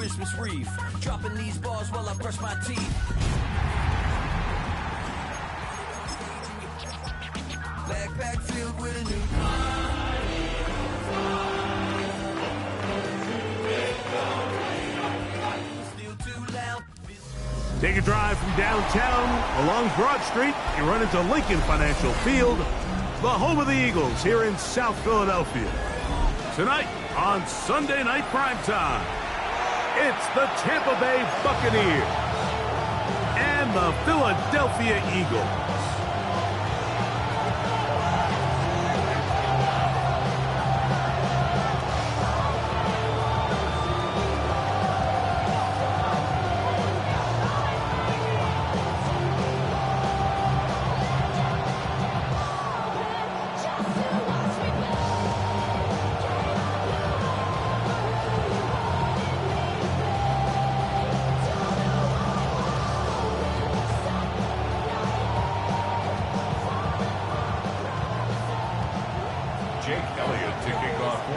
Christmas wreath. Dropping these bars while I brush my teeth. Backpack filled with a new still too loud. Take a drive from downtown along Broad Street. You run into Lincoln Financial Field, the home of the Eagles here in South Philadelphia. Tonight on Sunday Night Primetime, it's the Tampa Bay Buccaneers and the Philadelphia Eagles.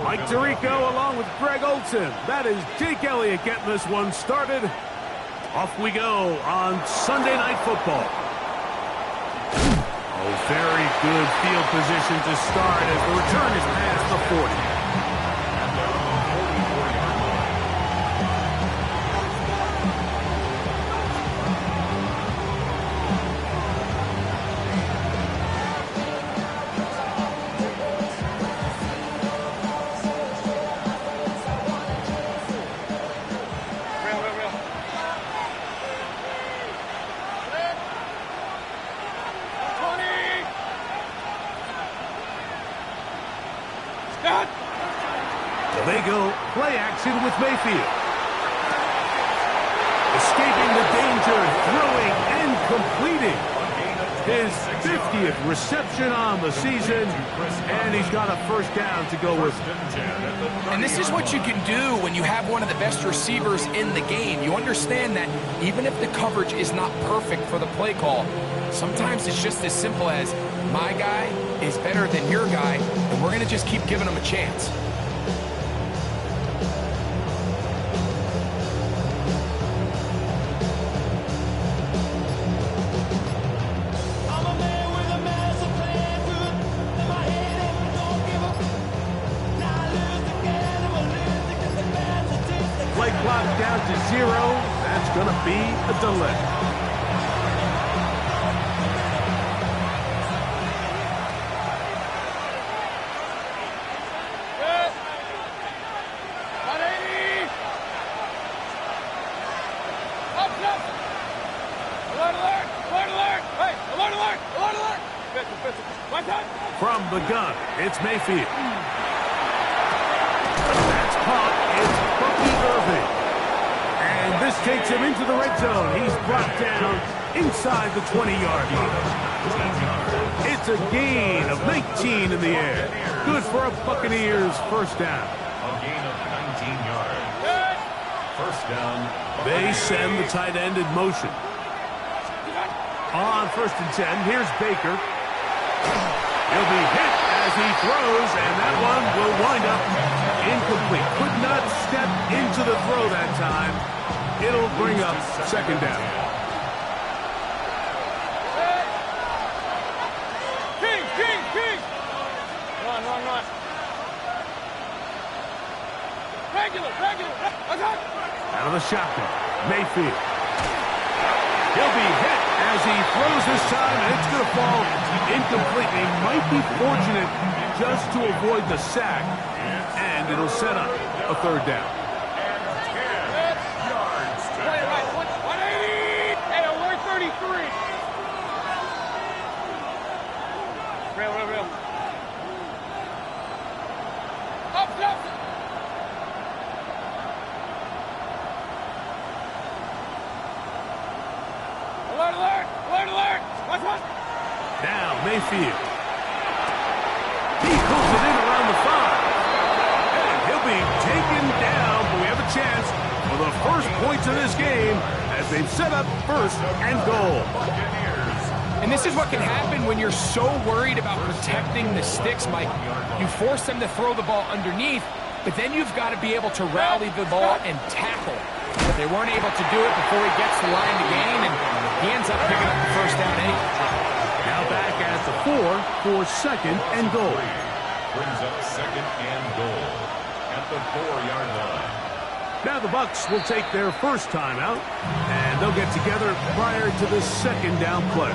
Mike Tirico along with Greg Olson. That is Jake Elliott getting this one started. Off we go on Sunday Night Football. Oh, very good field position to start as the return is past the 40. They go play action with Mayfield. Escaping the danger, throwing and completing. His 50th reception on the season, and he's got a first down to go with. And this is what you can do when you have one of the best receivers in the game. You understand that even if the coverage is not perfect for the play call, sometimes it's just as simple as my guy is better than your guy, and we're going to just keep giving him a chance. Play clock down to 0. That's going to be a delay. Good. 180. Up, up. Alert, alert. Alert, alert. Hey, alert, alert. Alert, alert. One time. From the gun, it's Mayfield. That's caught. It's Irving. And this takes him into the red zone. He's brought down inside the 20-yard line. It's a gain of 19 in the air. Good for a Buccaneers first down. A gain of 19 yards. First down. They send the tight end in motion. On 1st and 10, here's Baker. He'll be hit as he throws, and that one will wind up incomplete. Could not step into the throw that time. It'll bring up second down. King. Run. Regular. Attack. Out of the shotgun, Mayfield. He'll be hit as he throws this time, and it's going to fall incomplete. He might be fortunate just to avoid the sack, and it'll set up a third down. Play it right. 180. Hey, alert 33. Real. Up. Alert. Watch. Now Mayfield. He pulls it in around the 5. And he'll be taken down, but we have a chance for the first points of this game as they've set up 1st and goal. And this is what can happen when you're so worried about protecting the sticks, Mike. You force them to throw the ball underneath, but then you've got to be able to rally the ball and tackle. But they weren't able to do it before he gets the line to gain, and he ends up picking up the first down 8. Now back at the 4 for second and goal. Brings up second and goal at the 4-yard line. Now the Bucs will take their first timeout, and they'll get together prior to the second down play.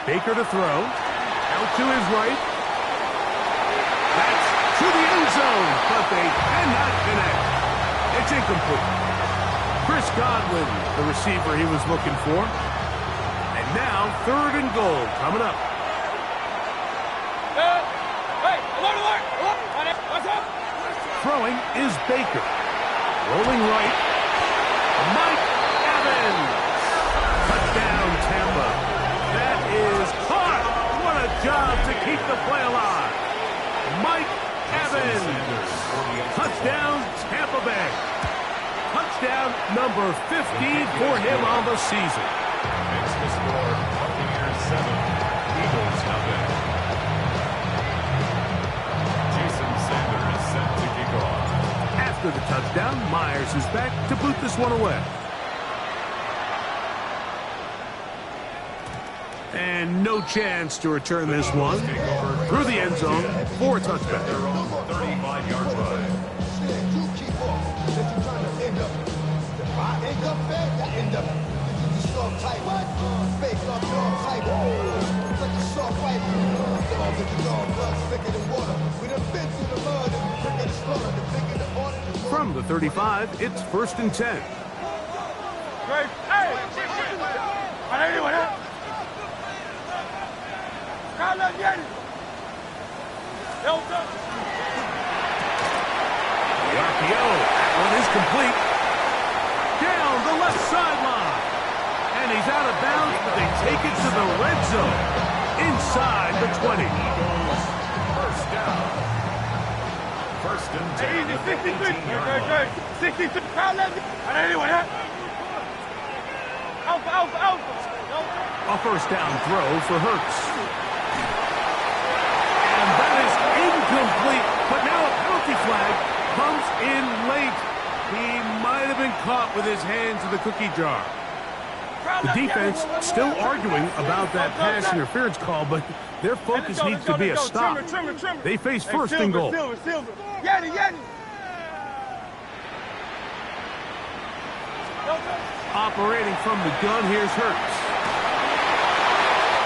Baker to throw. Out to his right. That's to the end zone, but they cannot connect. It's incomplete. Chris Godwin, the receiver he was looking for. And now, third and goal coming up. Hey, alert, alert! What's up? Throwing is Baker. Rolling right. Mike Evans. Touchdown, Tampa. That is caught. What a job to keep the play alive. Mike Evans. Touchdown, Tampa Bay. Touchdown number 15 for him on the season. Makes the score Buccaneers 7, Eagles nothing. Jason Sanders is set to kick off. After the touchdown, Myers is back to boot this one away. And no chance to return this one through the end zone for a touchback. Their own 35-yard line. From the 35, it's first and 10. The RPO, that one is complete. Down the left sideline. And he's out of bounds, but they take it to the red zone. Inside the 20. First down. First and 10 at the 18-yard line. 63. A first down throw for Hurts. And that is incomplete. But now a penalty flag comes in late. He might have been caught with his hands in the cookie jar. The defense still arguing about that pass interference call, but their focus needs to be a stop. They face first and goal. Operating from the gun, here's Hurts.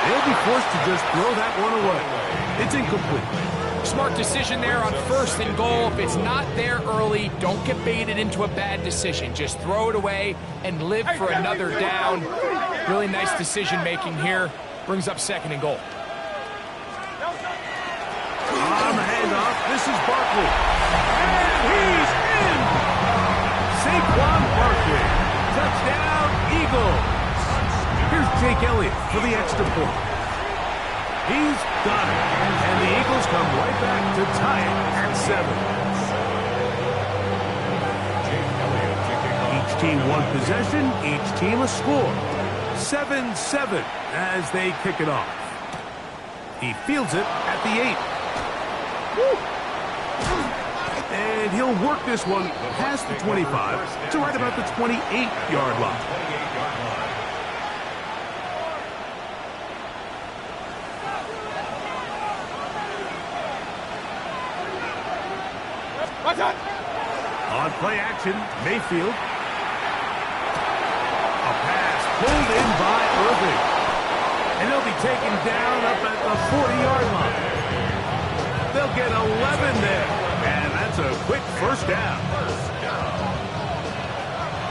They'll be forced to just throw that one away. It's incomplete. Smart decision there on first and goal. If it's not there early, don't get baited into a bad decision. Just throw it away and live for another down. Really nice decision-making here. Brings up second and goal. On the handoff, this is Barkley. And he's in! Saquon Barkley. Touchdown, Eagles. Here's Jake Elliott for the extra point. He's got it. And the Eagles come right back to tie it at 7. Each team one possession, each team a score. 7-7 as they kick it off. He fields it at the 8. And he'll work this one past the 25 to right about the 28-yard line. On play action, Mayfield. A pass pulled in by Irving. And they'll be taken down up at the 40-yard line. They'll get 11 there. And that's a quick first down.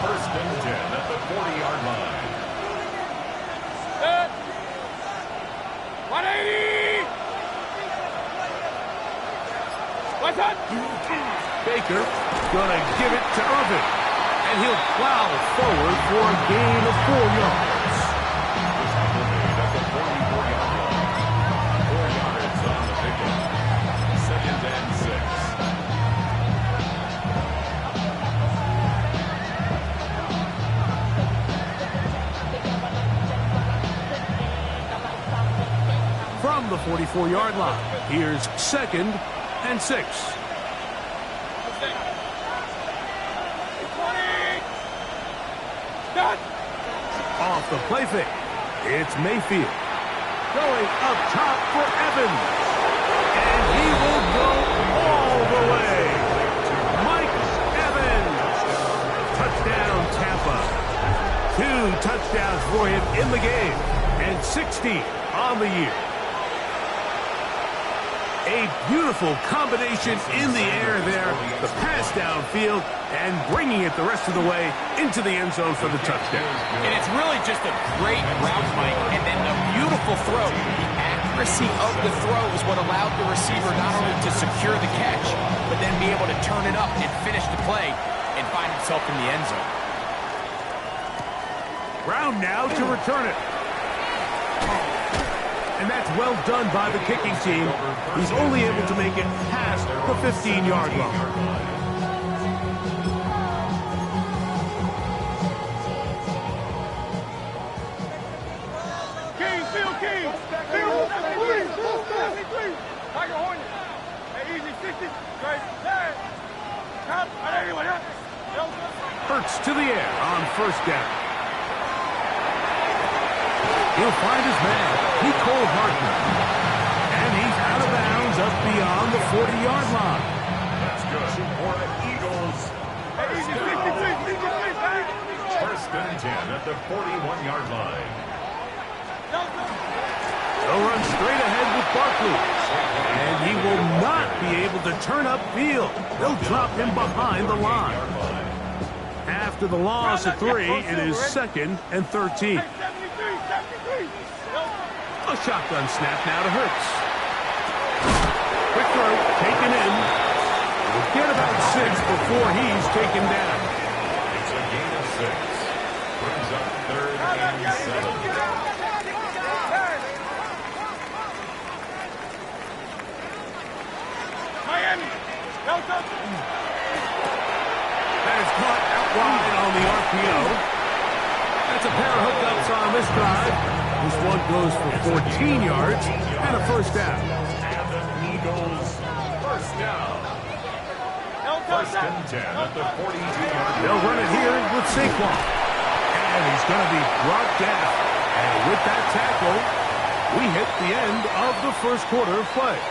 First and 10 at the 40-yard line. 180! What's up? Baker gonna give it to Irving. And he'll plow forward for a gain of 4 yards. At the 44-yard line. 4 yards on the pickup. Second and 6. the 44-yard line. Here's 2nd and 6. Off the play fake. It's Mayfield. Going up top for Evans. And he will go all the way. Mike Evans. Touchdown, Tampa. 2 touchdowns for him in the game. And 60 on the year. A beautiful combination in the air there. The pass downfield and bringing it the rest of the way into the end zone for the touchdown. And it's really just a great route, Mike, and then a beautiful throw. The accuracy of the throw is what allowed the receiver not only to secure the catch, but then be able to turn it up and finish the play and find himself in the end zone. Brown now to return it. And that's well done by the kicking team. He's only able to make it past the 15-yard line. Hurts to the air on 1st down. He'll find his man, Nicole Hartman. And he's out of bounds up beyond the 40-yard line. That's good for the Eagles. First and 10 at the 41-yard line. They'll run straight ahead with Barkley. And he will not be able to turn upfield. They'll drop him behind the line. After the loss of 3, it is 2nd and 13. A shotgun snap now to Hurts. Quick throw, taken in. We'll get about 6 before he's taken down. It's a gain of 6. Brings up 3rd and 7. Miami. That is caught out wide on the RPO. That's a pair of hookups on this drive. This one goes for 14 yards and a 1st down. And the Eagles, 1st down. 1st and 10 at the 42-yard line. They'll run it here with Saquon. And he's going to be brought down. And with that tackle, we hit the end of the 1st quarter of play.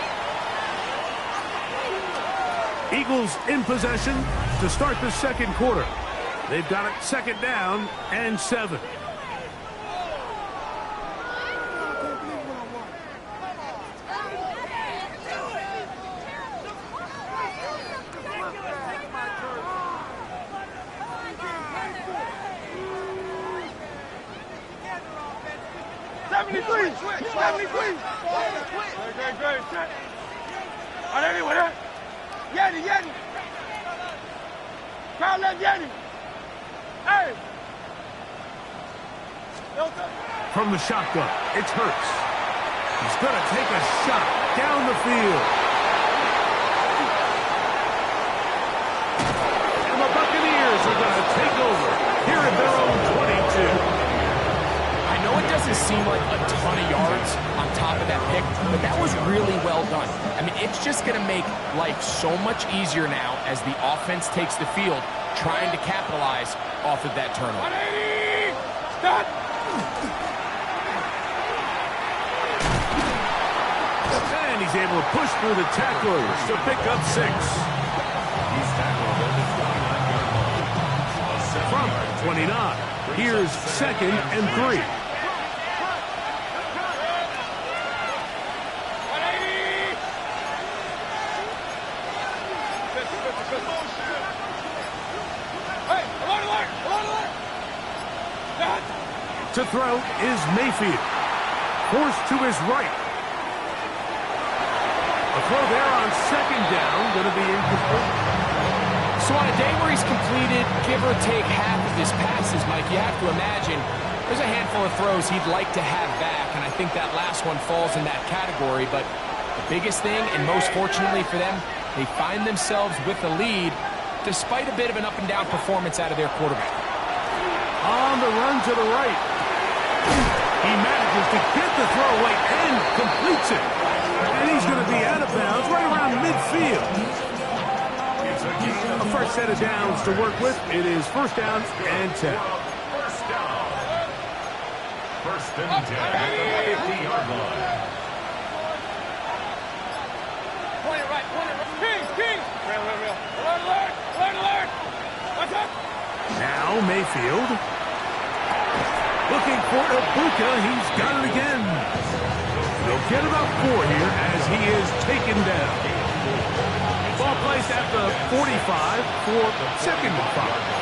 Eagles in possession to start the 2nd quarter. They've got it 2nd down and 7. Yeti. Crowd left Yeti. Hey. From the shotgun, it's Hurts. He's going to take a shot down the field. And the Buccaneers are going to take over here at their own 22. I know it doesn't seem like a ton of yards on top of that pick, but that was really well done. I mean, it's just going to make life so much easier now as the offense takes the field, trying to capitalize off of that turnover. 180! Stop! And he's able to push through the tacklers to pick up 6. He's tackled at the 29-yard line. From 29, here's 2nd and 3. To throw is Mayfield. Forced to his right. A throw there on 2nd down, going to be incomplete. So on a day where he's completed, give or take half of his passes, Mike, you have to imagine there's a handful of throws he'd like to have back, and I think that last one falls in that category. But the biggest thing, and most fortunately for them, they find themselves with the lead despite a bit of an up-and-down performance out of their quarterback. On the run to the right. He manages to get the throw away and completes it. And he's going to be out of bounds right around midfield. A first set of downs to work with. It is first down and 10. First down. First and 10 at the 50-yard line. Point it right. Kings. Real. Alert. Watch out. Now Mayfield. Looking for Ibuka. He's got it again. They'll get about 4 here as he is taken down. Ball placed at the 45 for second and 5.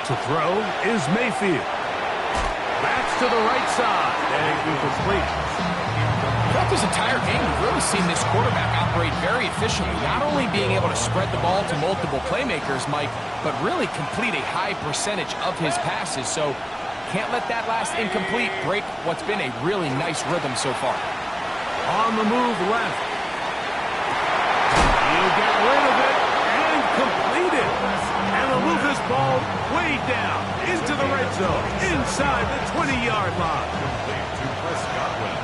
To throw is Mayfield. Backs to the right side and incomplete. Throughout this entire game, we've really seen this quarterback operate very efficiently, not only being able to spread the ball to multiple playmakers, Mike, but really complete a high percentage of his passes. So can't let that last incomplete break what's been a really nice rhythm so far. On the move left. He'll get rid of it and complete it. And he'll move this ball way down into the red zone, inside the 20-yard line. Complete to Chris Godwin.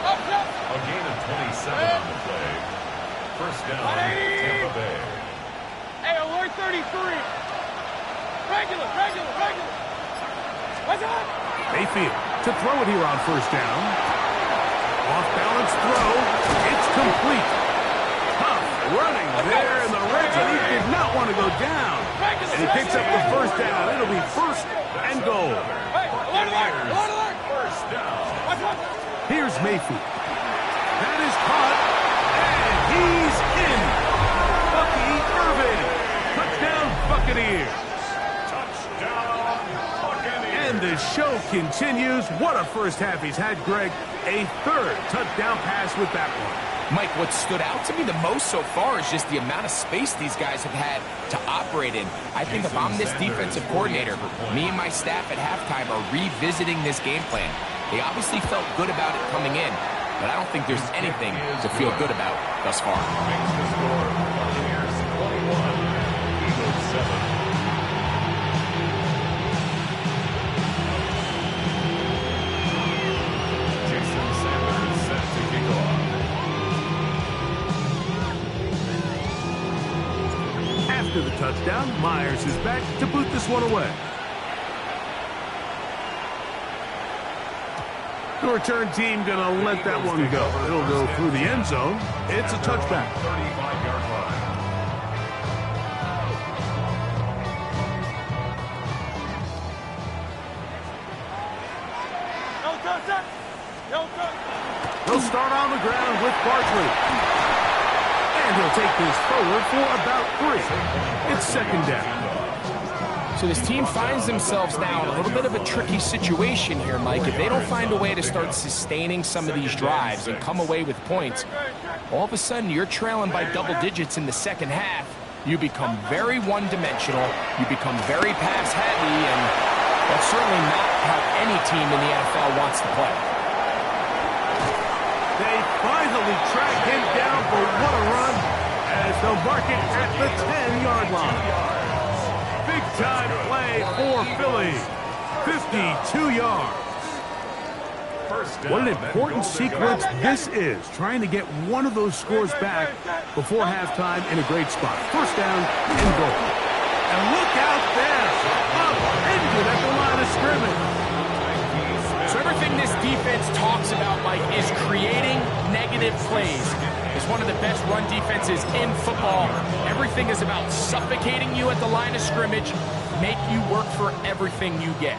A gain of 27 on the play. First down, Tampa Bay. Hey, alert 33. Regular. What's up? Mayfield to throw it here on first down. Off-balance throw. It's complete. Tough running there in the red zone. He did not want to go down. And he picks up the first down. It'll be first and goal. Hey, alert. First down. Watch out. Here's Mayfield. That is caught. And he's in. Bucky Irving. Touchdown Buccaneers. Touchdown, Buccaneers. And the show continues. What a first half he's had, Greg. A third touchdown pass with that one. Mike, what stood out to me the most so far is just the amount of space these guys have had to operate in. I think if I'm this defensive coordinator, me and my staff at halftime are revisiting this game plan. They obviously felt good about it coming in, but I don't think there's anything to feel good about thus far. Makes the score Buccaneers 21, Eagles 7. Jason Sanders set to kick off. After the touchdown, Myers is back to boot this one away. The return team going to let that one go. It'll go through the end zone. It's a touchback. 35-yard line. He'll start on the ground with Barkley. And he'll take this forward for about 3. It's second down. So this team finds themselves now in a little bit of a tricky situation here, Mike. If they don't find a way to start sustaining some of these drives and come away with points, all of a sudden you're trailing by double digits in the second half. You become very one-dimensional. You become very pass-heavy, and that's certainly not how any team in the NFL wants to play. They finally track him down, but what a run as they'll mark it at the 10-yard line. Big-time play for Philly. 52 yards. What an important sequence this is, trying to get one of those scores back before halftime in a great spot. First down and goal. And look out there, upended at the line of scrimmage. So everything this defense talks about, Mike, is creating negative plays. It's one of the best run defenses in football. Everything is about suffocating you at the line of scrimmage, make you work for everything you get.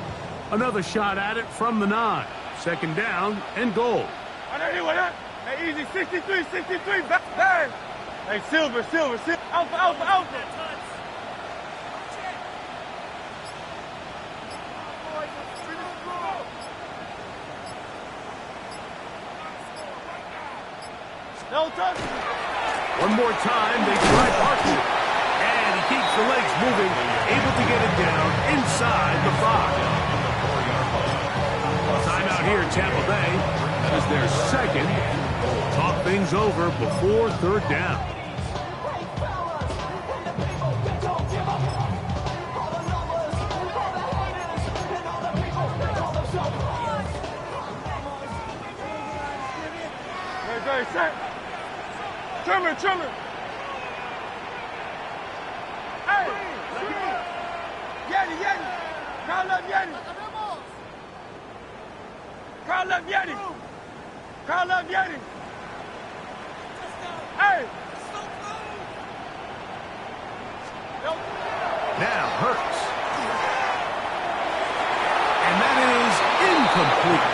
Another shot at it from the 9. Second down and goal. Hey, easy, 63, back. Hey, Silver, Alpha. No touch. One more time, they try Barkley. And he keeps the legs moving, able to get it down inside the 5. Timeout here in Tampa Bay. That is their second. Talk things over before third down. Hey, set. Trimmer. Hey, Yeti. Call up Yeti. Hey. Now Hurts. And that is incomplete.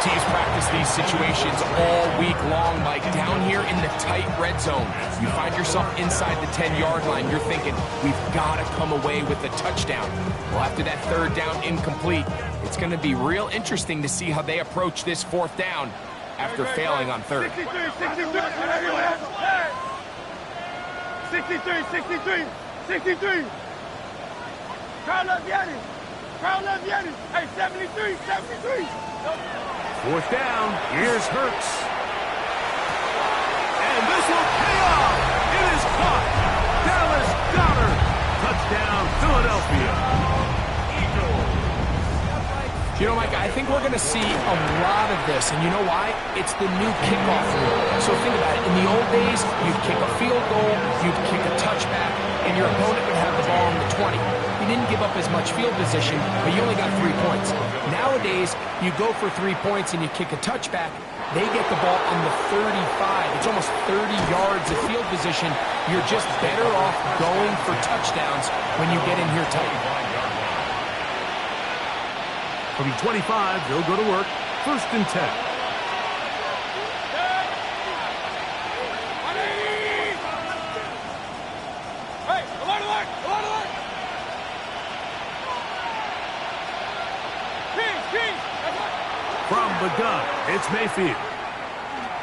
Teams practice these situations all week long, Mike. Down here in the tight red zone, you find yourself inside the 10-yard line. You're thinking, we've got to come away with a touchdown. Well, after that third down incomplete, it's going to be real interesting to see how they approach this fourth down after failing on third. 63. Call up Yeti. Hey, 73. Fourth down, here's Hurts. And this will pay off. It is caught. Dallas Goedert. Touchdown, Philadelphia. You know, Mike, I think we're going to see a lot of this, and you know why? It's the new kickoff rule. So think about it. In the old days, you'd kick a field goal, you'd kick a touchback, and your opponent would have the ball on the 20. You didn't give up as much field position, but you only got 3 points. Nowadays, you go for 3 points and you kick a touchback, they get the ball on the 35. It's almost 30 yards of field position. You're just better off going for touchdowns when you get in here tight. From 25, they'll go to work. First and 10. Hey, alert! Peace! From the gun, it's Mayfield.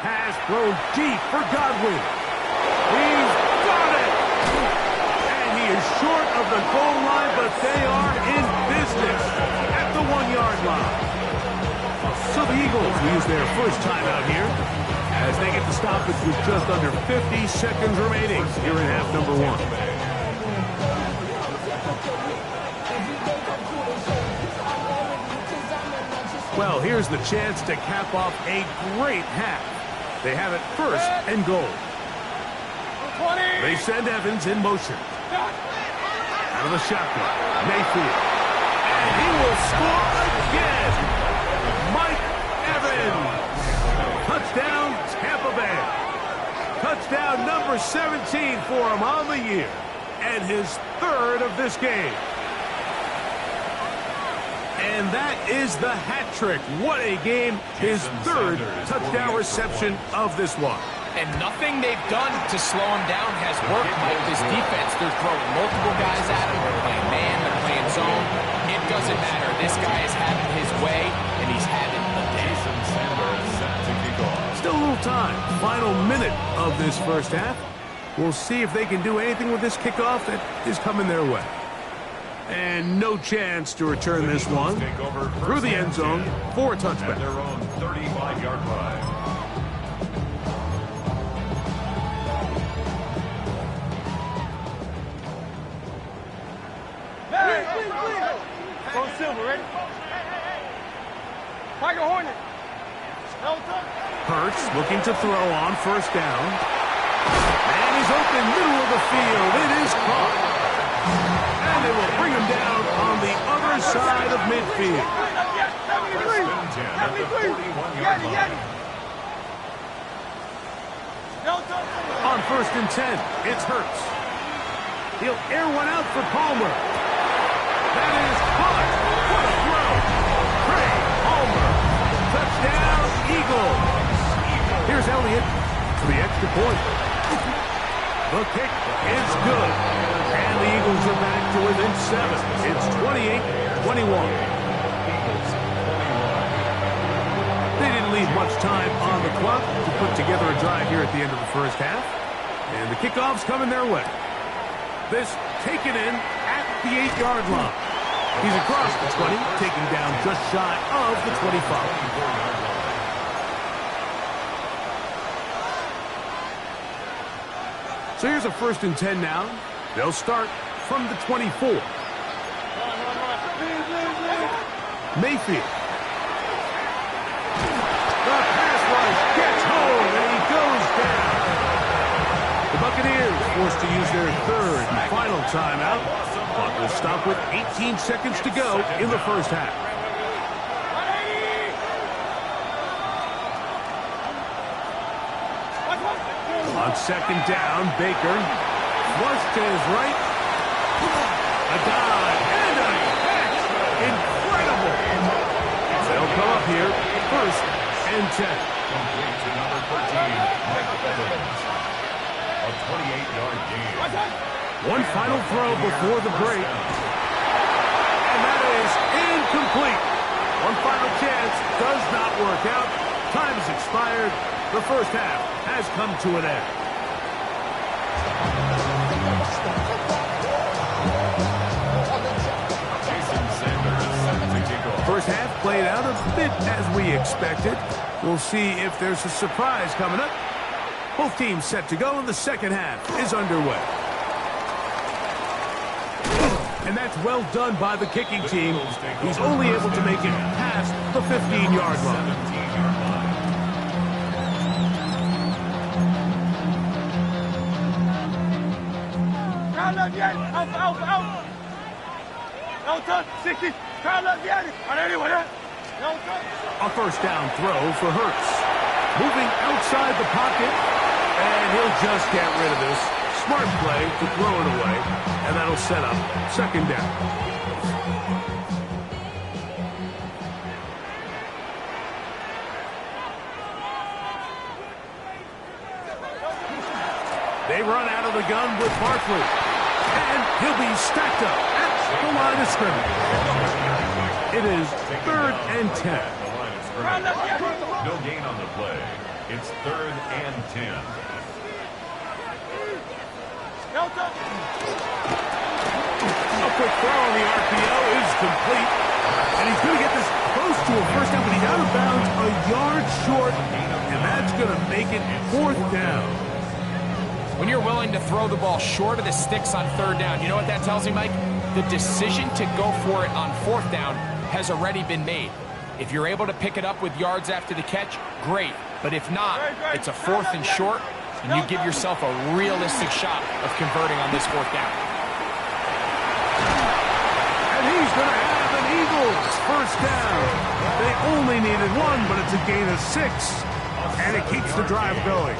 Pass thrown deep for Godwin. He's got it! And he is short of the goal line, but they are in business at the 1-yard line. So the Eagles use their first timeout here as they get the stoppage with just under 50 seconds remaining here in half number 1. Well, here's the chance to cap off a great half. They have it first and goal. 20. They send Evans in motion. Out of the shotgun, Mayfield. And he will score again. Mike Evans. Touchdown, Tampa Bay. Touchdown number 17 for him on the year. And his third of this game. And that is the hat trick. What a game. His third touchdown reception of this one. And nothing they've done to slow him down has worked, Mike. This defense, they're throwing multiple guys at him. They're playing man, they're playing zone. It doesn't matter. This guy is having his way, and he's having the day. Still a little time. Final minute of this first half. We'll see if they can do anything with this kickoff that is coming their way. And no chance to return this one through the end zone for a touchback. Their own 35-yard line. Phone Silver, ready? Tiger Hornet. Hurts looking to throw on first down. And he's open middle of the field. It is caught. And they will bring him down on the other side of midfield. 73. On first and 10, it's Hurts. He'll air one out for Palmer. That is caught. What a throw. Trey Palmer. Touchdown, Eagles. Here's Elliott for the extra point. The kick is good. And the Eagles are back to within 7. It's 28-21. They didn't leave much time on the clock to put together a drive here at the end of the first half. And the kickoff's coming their way. This taken in at the 8-yard line. He's across the 20, taking down just shy of the 25. So here's a 1st and 10 now. They'll start from the 24. Mayfield. The pass rush gets home, and he goes down. The Buccaneers forced to use their 3rd and final timeout. Clock will stop with 18 seconds to go in the 1st half. On 2nd down, Baker flush to his right. A dive and a catch. Incredible. They'll come up here, 1st and 10. Complete to number 13, Mike Evans. A 28-yard gain. One final throw before the break. And that is incomplete. One final chance does not work out. Time has expired. The 1st half has come to an end. First half played out a bit as we expected. We'll see if there's a surprise coming up. Both teams set to go, and the 2nd half is underway. And that's well done by the kicking team. He's only able to make it past the 15-yard line. A 1st down throw for Hurts. Moving outside the pocket, and he'll just get rid of this. Smart play to throw it away, and that'll set up 2nd down. They run out of the gun with Barkley, and he'll be stacked up at the line of scrimmage. It is 3rd and 10. No gain on the play. It's 3rd and 10. A quick throw on the RPO is complete. And he's going to get this close to a 1st down, but he's out of bounds a yard short. And that's going to make it 4th down. When you're willing to throw the ball short of the sticks on 3rd down, you know what that tells me, Mike? The decision to go for it on 4th down has already been made. If you're able to pick it up with yards after the catch, great. But if not, it's a 4th and short, and you give yourself a realistic shot of converting on this 4th down. And he's going to have an Eagles 1st down. They only needed 1, but it's a gain of 6. And it keeps the drive going.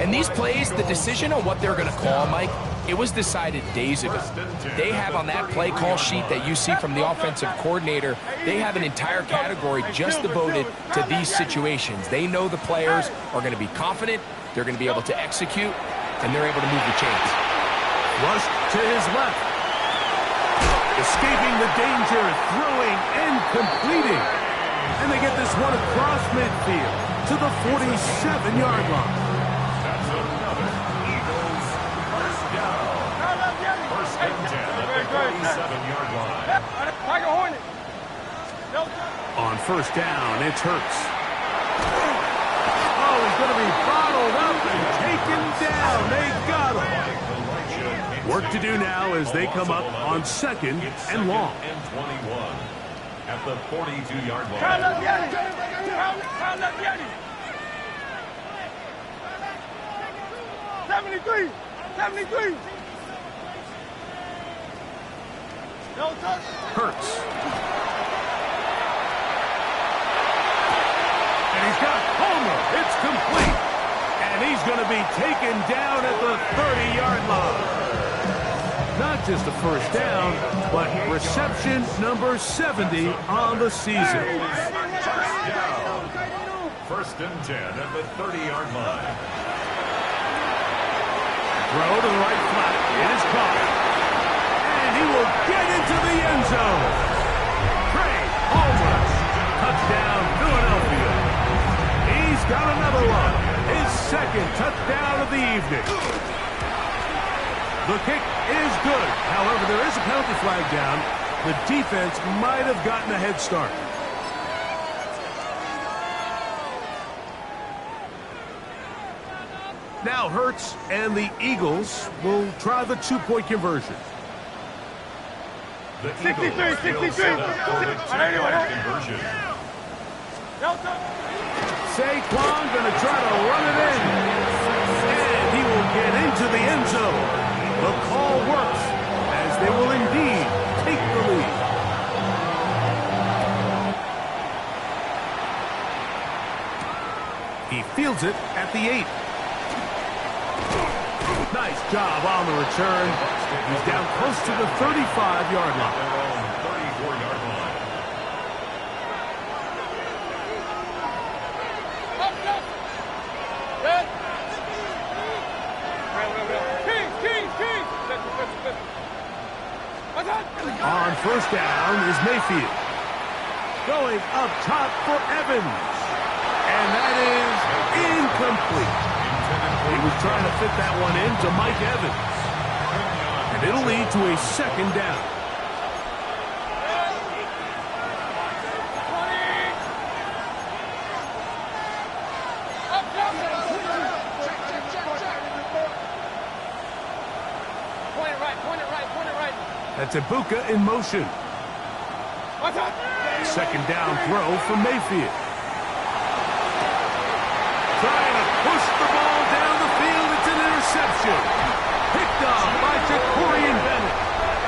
And these plays, the decision on what they're going to call, Mike, it was decided days ago. They have on that play call sheet that you see from the offensive coordinator, they have an entire category just devoted to these situations. They know the players are going to be confident, they're going to be able to execute, and they're able to move the chains. Rush to his left. Escaping the danger, throwing and completing. And they get this one across midfield to the 47-yard line. That's another Eagles 1st down. 1st and 10 at the 47-yard line. On 1st down, it's Hurts. Oh, he's going to be bottled up and taken down. They got him. Work to do now as they come up on 2nd and long. And 21 at the 42-yard line. 73. Hurts. And he's got Homer. It's complete. And he's going to be taken down at the 30-yard line. Not just a 1st down, but reception number 70 on the season. 1st and 10 at the 30-yard line. Throw to the right flat. It is caught. And he will get into the end zone. Trey Homer. Touchdown, Philadelphia. He's got another one. His 2nd touchdown of the evening. The kick is good. However, there is a penalty flag down. The defense might have gotten a head start. Now Hurts and the Eagles will try the two-point conversion. The Eagles will set up for the two-point conversion. Saquon going to try to run it in. And he will get into the end zone. The call works as they will indeed take the lead. He fields it at the 8. Nice job on the return. He's down close to the 35-yard line. Their own 34-yard line. On first down is Mayfield. Going up top for Evans. And that is incomplete. He was trying to fit that one in to Mike Evans. And it'll lead to a second down. That's Ibuka in motion. Second down throw from Mayfield. Trying to push the ball down the field. It's an interception. Picked up by Jacorian Bennett.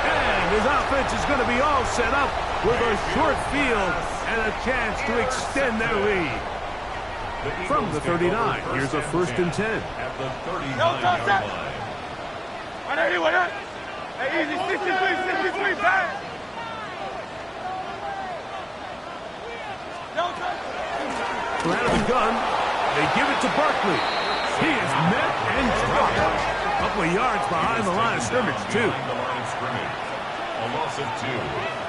And his offense is going to be all set up with a short field and a chance to extend their lead. From the 39, here's a first and 10. At the 39-yard line. Hey, easy, 63, back. So out of the gun, they give it to Barkley. He is met and dropped. A couple of yards behind the line of scrimmage, too. Behind the line of scrimmage. A loss of 2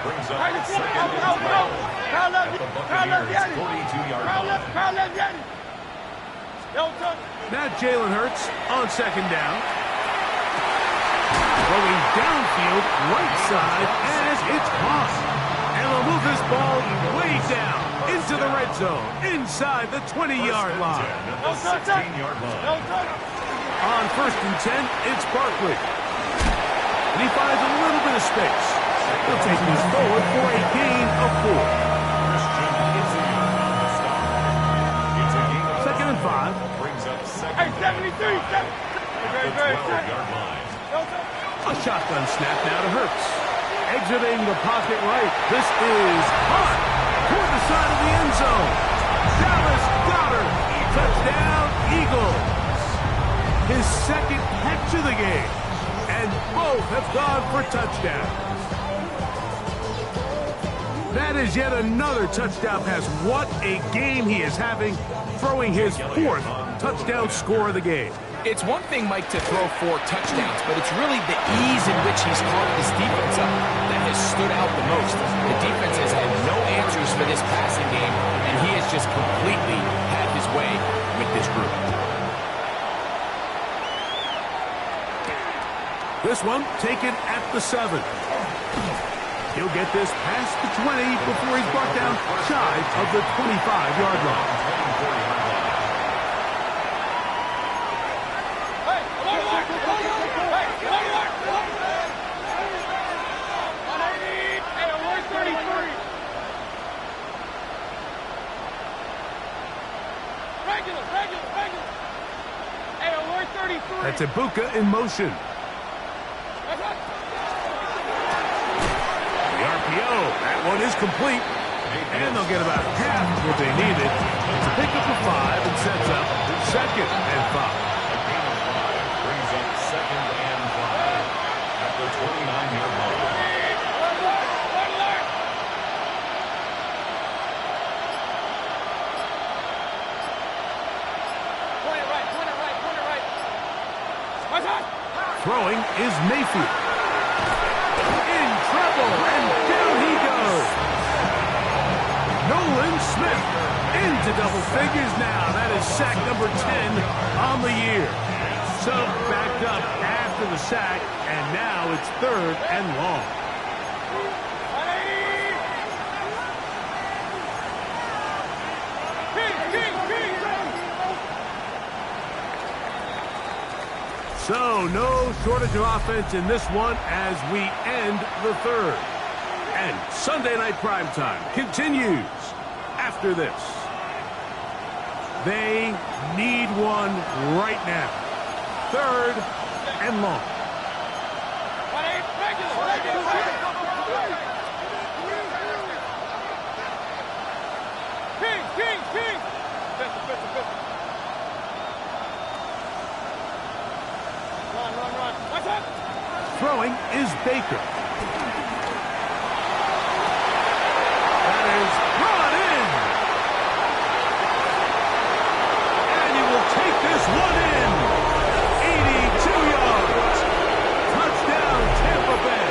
brings up second and 12 at the Buccaneers' 42-yard line. Now Jalen Hurts on second down. Throwing downfield, right side, as it's caught. And they'll move this ball way down into the red zone, inside the 20-yard line. At the 16-yard line. On first and 10, it's Barkley. And he finds a little bit of space. He'll take this forward for a gain of 4. Christian Izzy on the stop. It's a gain of 2nd and 5. brings up second Hey, down 73, at the 12-yard line. A shotgun snap now to Hurts. Exiting the pocket right. This is hot toward the side of the end zone. Dallas Goedert. Touchdown, Eagles. His second catch of the game. And both have gone for touchdowns. That is yet another touchdown pass. What a game he is having, throwing his 4th touchdown score of the game. It's one thing, Mike, to throw 4 touchdowns, but it's really the ease in which he's caught this defense up that has stood out the most. The defense has had no answers for this passing game, and he has just completely had his way with this group. This one taken at the 7. He'll get this past the 20 before he's brought down shy of the 25-yard line. That's Ibuka in motion. The RPO, that one is complete. And they'll get about half what they needed to pick up a 5 and sets up 2nd and 5. A gain of 5 brings up 2nd and 5 at the 29-yard line. Throwing is Mayfield. In trouble, and down he goes. Nolan Smith into double figures now. That is sack number 10 on the year. So backed up after the sack, and now it's 3rd and long. So, no shortage of offense in this one as we end the third. And Sunday Night Primetime continues after this. They need one right now. 3rd and long. King! Run. Watch out! Throwing is Baker. That is brought in. And he will take this one in. 82 yards. Touchdown, Tampa Bay.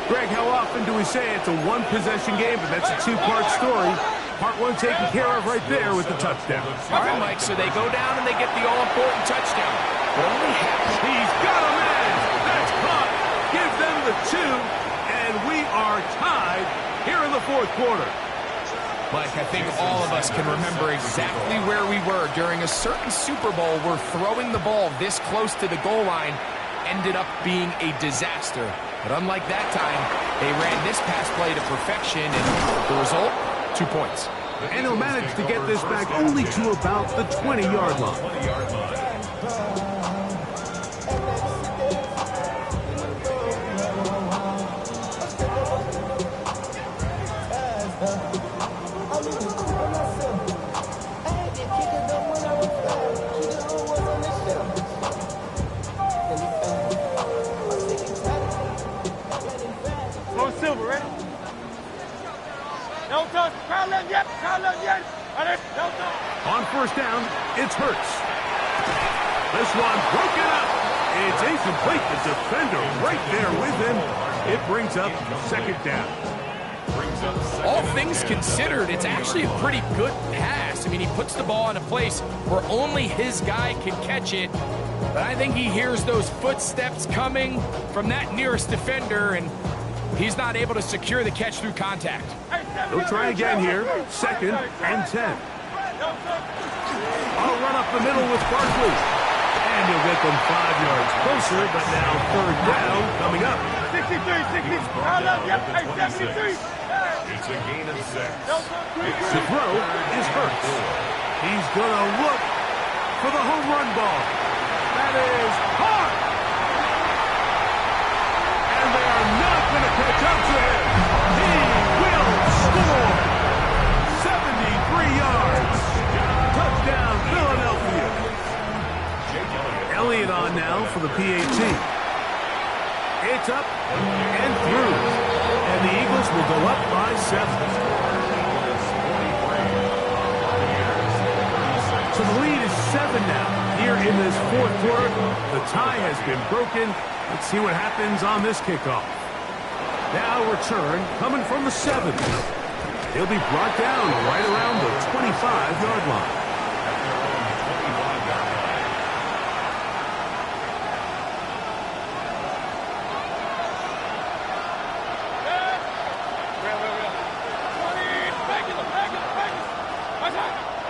Greg, how often do we say it's a one-possession game, but that's a two-part story? Part one taken care of right there with the touchdown. All right, Mike, so they go down and they get the all-important touchdown. But only half. He's got a man. That's caught. Give them the 2, and we are tied here in the 4th quarter. Mike, I think all of us can remember exactly where we were during a certain Super Bowl where throwing the ball this close to the goal line ended up being a disaster. But unlike that time, they ran this pass play to perfection, and the result, 2 points. And he'll manage to get this back only to about the 20-yard line. On 1st down, it's Hurts. This one broken up. It's incomplete. The defender right there with him. It brings up 2nd down. All things considered, it's actually a pretty good pass. I mean, he puts the ball in a place where only his guy can catch it. But I think he hears those footsteps coming from that nearest defender, and he's not able to secure the catch through contact. They'll try again here. 2nd and 10. I'll run up the middle with Barkley. And he'll get them 5 yards closer, but now 3rd down coming up. 63. It's a gain of 6. The throw is Hurts. He's going to look for the home run ball. That is hard. And they are not going to catch up to him. He will score. 73 yards. Touchdown, Philadelphia. Elliott on now for the PAT. It's up and through. And the Eagles will go up by 7. So the lead is 7 now. Here in this 4th quarter, the tie has been broken. Let's see what happens on this kickoff. Now return coming from the 7. He'll be brought down right around the 25-yard line.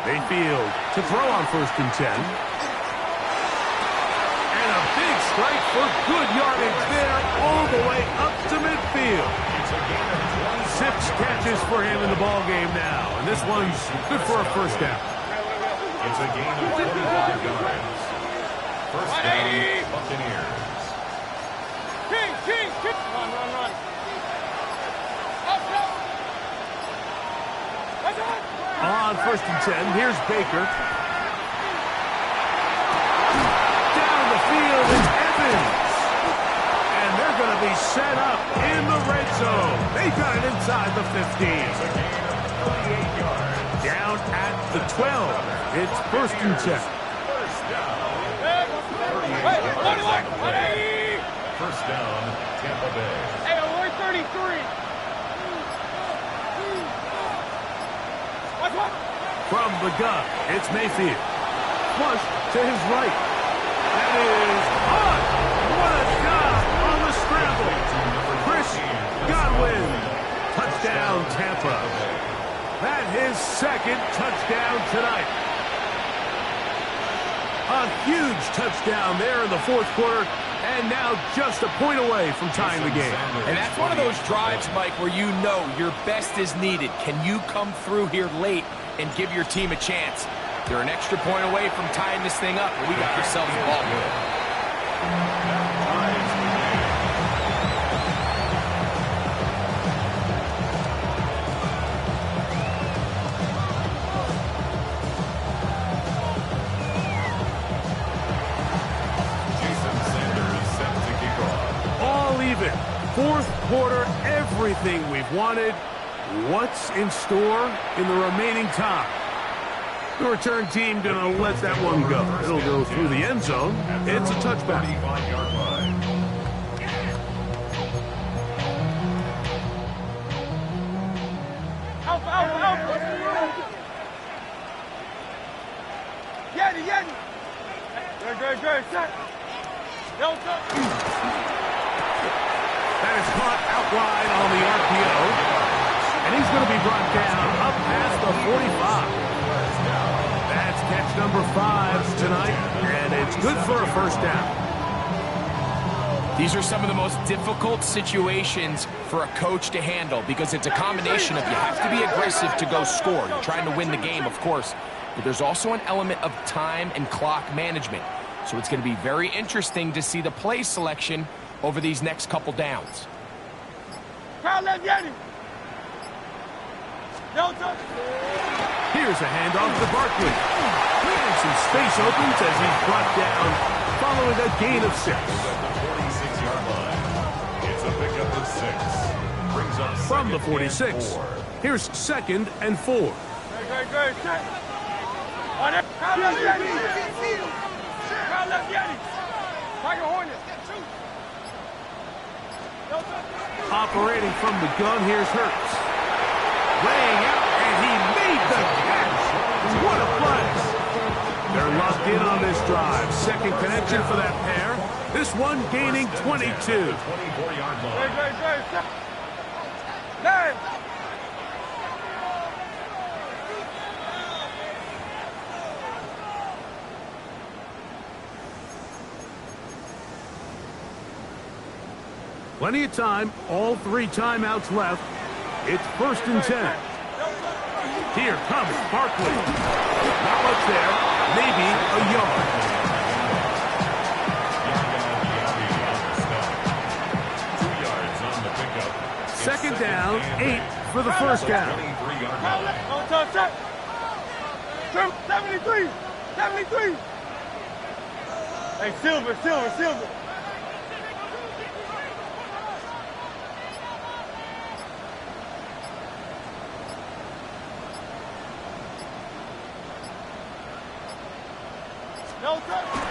Mayfield to throw on 1st and 10. And a big strike for good yardage there all the way up to midfield. 6 catches for him in the ball game now. And this one's good for a 1st down. It's a gain of 25 yards. 1st down, Buccaneers. King! Run. On 1st and 10, here's Baker. Down the field is Evans. And they're going to be set up in the red zone. They got it inside the 15. Down at the 12. It's 1st and 10. 1st down, Tampa Bay. Hey, only 33. From the gun, it's Mayfield. Flush to his right. That is on. What a job on the scramble. Chris Godwin. Touchdown, Tampa. That his 2nd touchdown tonight. A huge touchdown there in the fourth quarter, and now just a point away from tying the game. And that's one of those drives, Mike, where you know your best is needed. Can you come through here late and give your team a chance? They're an extra point away from tying this thing up, and we got ourselves a ball game. Fourth quarter, everything we've wanted. What's in store in the remaining time? The return team gonna let that one go. It'll go through the end zone. It's a touchback. Good, set. That is caught out wide on the RPO. And he's going to be brought down up past the 45. That's catch number 5 tonight, and it's good for a first down. These are some of the most difficult situations for a coach to handle because it's a combination of you have to be aggressive to go score. You're trying to win the game, of course, but there's also an element of time and clock management. So it's going to be very interesting to see the play selection over these next couple downs. Here's a handoff to Barkley. And some space opens as he's brought down following a gain of 6. It's a pickup of 6. Brings up From the 46, here's 2nd and 4. Good, set. On it. Tiger Hornet. Operating from the gun, here's Hurts. Laying out, and he made the catch. What a play. They're locked in on this drive. Second connection for that pair. This one gaining 22. 24-yard line. Good. Nine. Plenty of time, all 3 timeouts left. It's 1st and 10. Here comes Barkley. Not much there, maybe a yard. 2 yards on the pickup. 2nd down, 8 for the first down. 23-yard line. 73. Hey, Silver.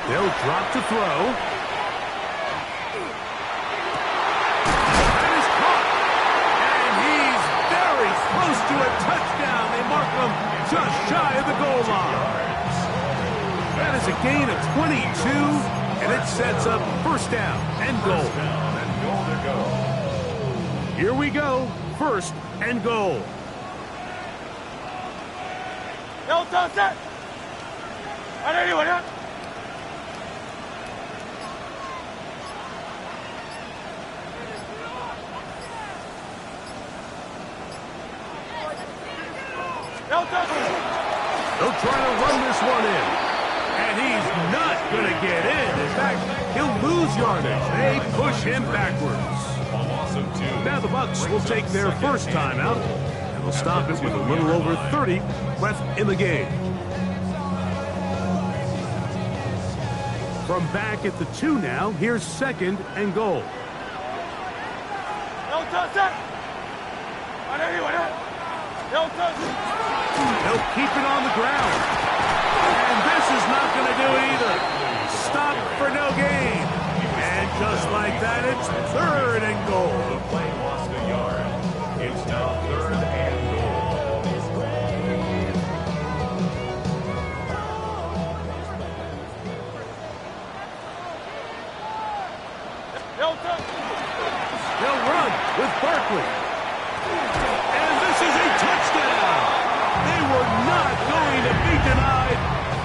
They'll drop to throw. That is caught. And he's very close to a touchdown. They mark him just shy of the goal line. That is a gain of 22, and it sets up 1st down and goal. Here we go. 1st and goal. Set. On anyone, huh? They'll try to run this one in. And he's not going to get in. In fact, he'll lose yardage. They push him backwards. Now the Bucs will take their first timeout, and they'll stop it with a little over 30 left in the game. From back at the 2 now, here's 2nd and goal. On anyone, huh? They'll keep it on the ground. And this is not going to do either. Stop for no gain. And just like that, it's 3rd and goal. The play lost a yard. It's now 3rd and goal. They'll run with Barkley. And this is a touchdown. They were not going to be denied,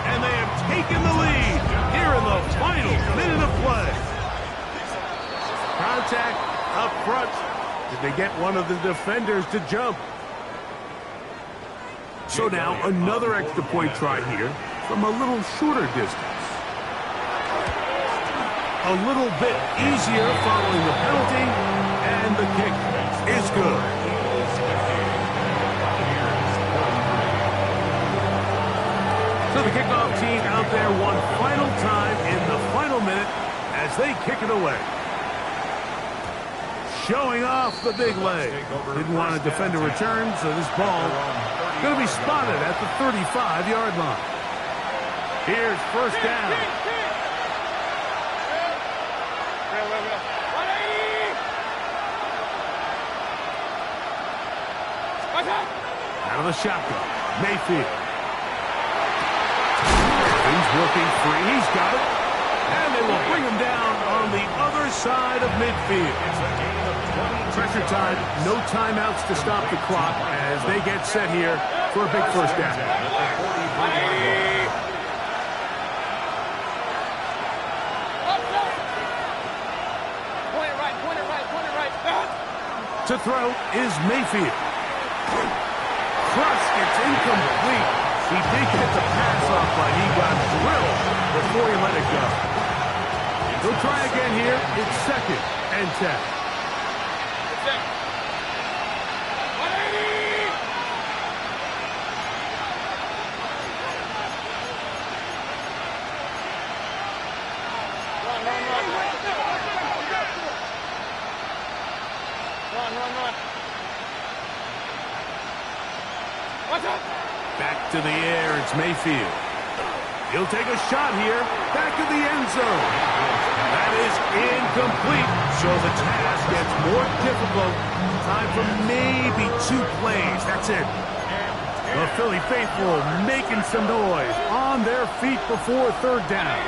and they have taken the lead. Did they get one of the defenders to jump? So now another extra point try here from a little shorter distance. A little bit easier following the penalty, and the kick is good. So the kickoff team out there one final time in the final minute as they kick it away. Showing off the big leg. Didn't want to defend a return, so this ball going to be spotted at the 35-yard line. Here's first down. Out of the shotgun, Mayfield. He's working free. He's got it. And they will bring him down on the other side of midfield. Pressure time, no timeouts to stop the clock as they get set here for a big first down. To throw is Mayfield. Crush, it's incomplete. He did get the pass off, but he got drilled before he let it go. He'll try again here. It's 2nd and 10. Back to the air, it's Mayfield. He'll take a shot here, back of the end zone. That is incomplete, so the task gets more difficult. Time for maybe 2 plays, that's it. The Philly faithful making some noise on their feet before 3rd down.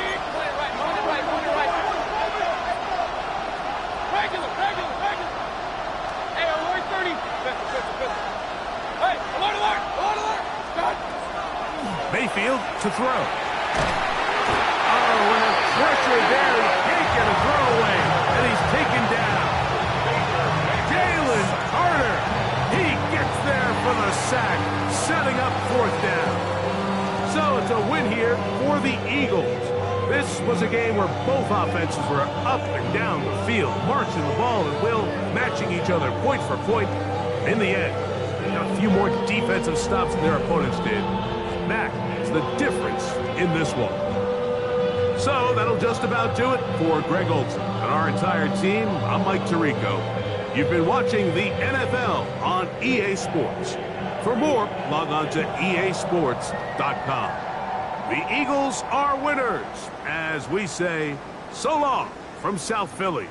Mayfield to throw. Oh, and a pressure there. He can't get a throwaway, and he's taken down. Jalen Carter. He gets there for the sack, setting up 4th down. So it's a win here for the Eagles. This was a game where both offenses were up and down the field, marching the ball at will, matching each other point for point. In the end, a few more defensive stops than their opponents did. Mac is the difference in this one. So that'll just about do it for Greg Olson and our entire team. I'm Mike Tirico. You've been watching the NFL on EA Sports. For more, log on to easports.com. The Eagles are winners, as we say, so long from South Philly.